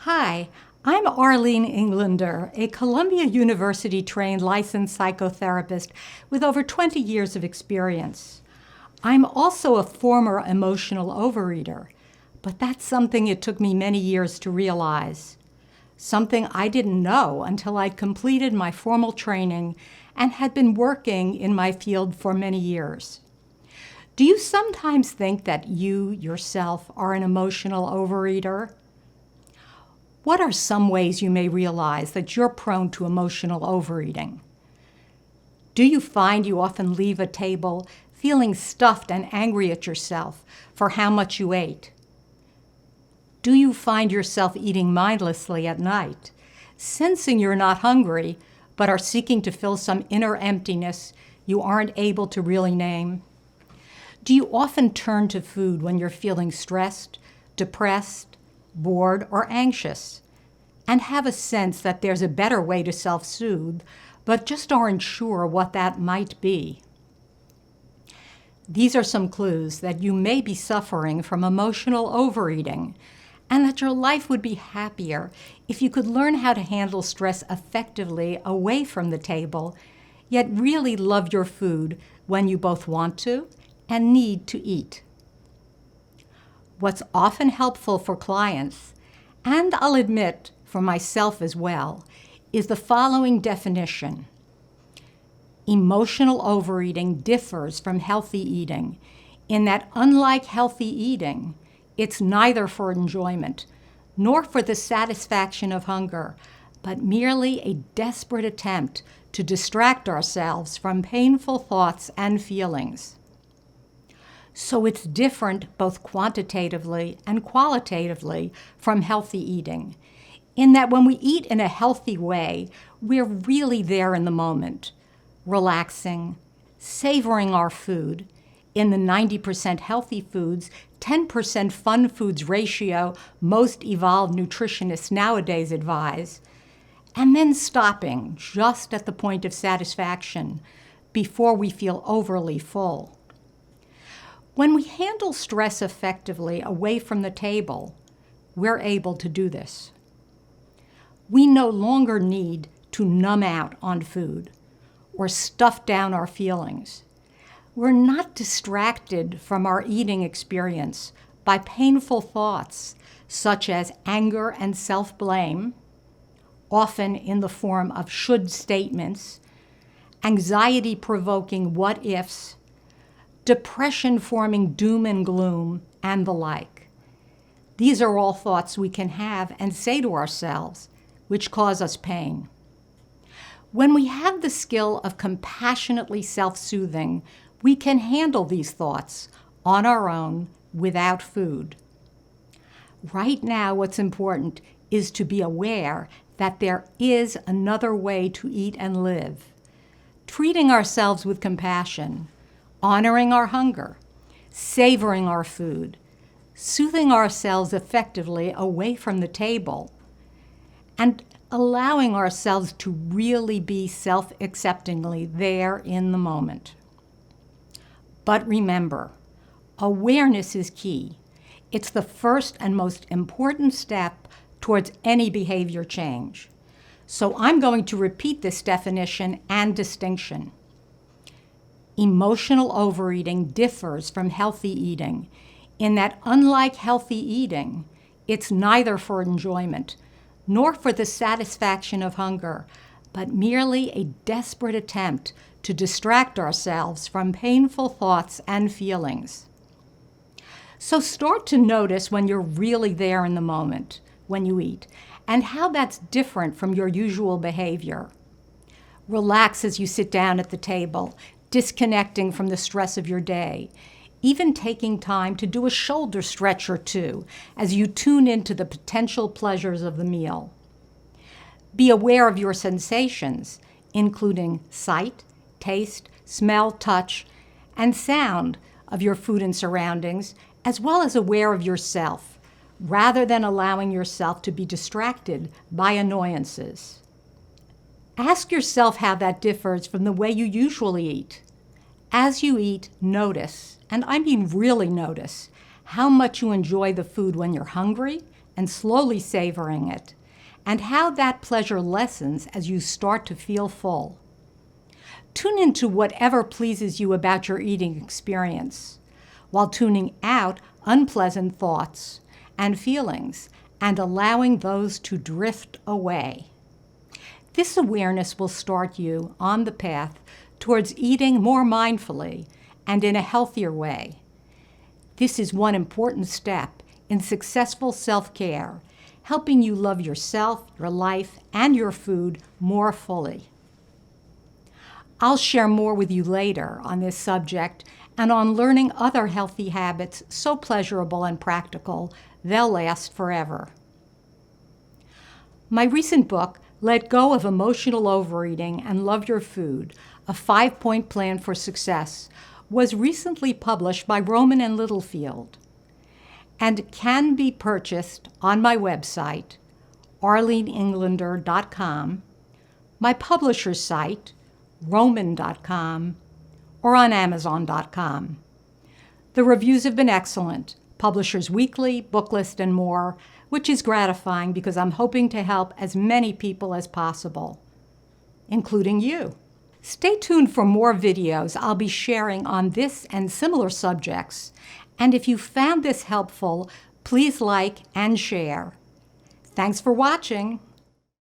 Hi, I'm Arlene Englander, a Columbia University-trained licensed psychotherapist with over 20 years of experience. I'm also a former emotional overeater, but that's something it took me many years to realize. Something I didn't know until I'd completed my formal training and had been working in my field for many years. Do you sometimes think that you, yourself, are an emotional overeater? What are some ways you may realize that you're prone to emotional overeating? Do you find you often leave a table feeling stuffed and angry at yourself for how much you ate? Do you find yourself eating mindlessly at night, sensing you're not hungry, but are seeking to fill some inner emptiness you aren't able to really name? Do you often turn to food when you're feeling stressed, depressed, bored, or anxious, and have a sense that there's a better way to self-soothe, but just aren't sure what that might be? These are some clues that you may be suffering from emotional overeating, and that your life would be happier if you could learn how to handle stress effectively away from the table, yet really love your food when you both want to and need to eat. What's often helpful for clients, and I'll admit for myself as well, is the following definition. Emotional overeating differs from healthy eating in that, unlike healthy eating, it's neither for enjoyment nor for the satisfaction of hunger, but merely a desperate attempt to distract ourselves from painful thoughts and feelings. So it's different both quantitatively and qualitatively from healthy eating, in that when we eat in a healthy way, we're really there in the moment, relaxing, savoring our food, in the 90% healthy foods, 10% fun foods ratio most evolved nutritionists nowadays advise, and then stopping just at the point of satisfaction before we feel overly full. When we handle stress effectively away from the table, we're able to do this. We no longer need to numb out on food or stuff down our feelings. We're not distracted from our eating experience by painful thoughts such as anger and self-blame, often in the form of should statements, anxiety-provoking what-ifs, depression-forming doom and gloom, and the like. These are all thoughts we can have and say to ourselves, which cause us pain. When we have the skill of compassionately self-soothing, we can handle these thoughts on our own without food. Right now, what's important is to be aware that there is another way to eat and live, treating ourselves with compassion, honoring our hunger, savoring our food, soothing ourselves effectively away from the table, and allowing ourselves to really be self-acceptingly there in the moment. But remember, awareness is key. It's the first and most important step towards any behavior change. So I'm going to repeat this definition and distinction. Emotional overeating differs from healthy eating in that, unlike healthy eating, it's neither for enjoyment nor for the satisfaction of hunger, but merely a desperate attempt to distract ourselves from painful thoughts and feelings. So start to notice when you're really there in the moment when you eat, and how that's different from your usual behavior. Relax as you sit down at the table, disconnecting from the stress of your day, even taking time to do a shoulder stretch or two as you tune into the potential pleasures of the meal. Be aware of your sensations, including sight, taste, smell, touch, and sound of your food and surroundings, as well as aware of yourself, rather than allowing yourself to be distracted by annoyances. Ask yourself how that differs from the way you usually eat. As you eat, notice, and I mean really notice, how much you enjoy the food when you're hungry and slowly savoring it, and how that pleasure lessens as you start to feel full. Tune into whatever pleases you about your eating experience, while tuning out unpleasant thoughts and feelings and allowing those to drift away. This awareness will start you on the path towards eating more mindfully and in a healthier way. This is one important step in successful self-care, helping you love yourself, your life, and your food more fully. I'll share more with you later on this subject and on learning other healthy habits so pleasurable and practical they'll last forever. My recent book, Let Go of Emotional Overeating and Love Your Food, a 5-point plan for success, was recently published by Rowman & Littlefield and can be purchased on my website, arleneenglander.com, my publisher's site, roman.com, or on amazon.com. The reviews have been excellent. Publishers Weekly, Booklist, and more, which is gratifying because I'm hoping to help as many people as possible, including you. Stay tuned for more videos I'll be sharing on this and similar subjects, and if you found this helpful, please like and share. Thanks for watching.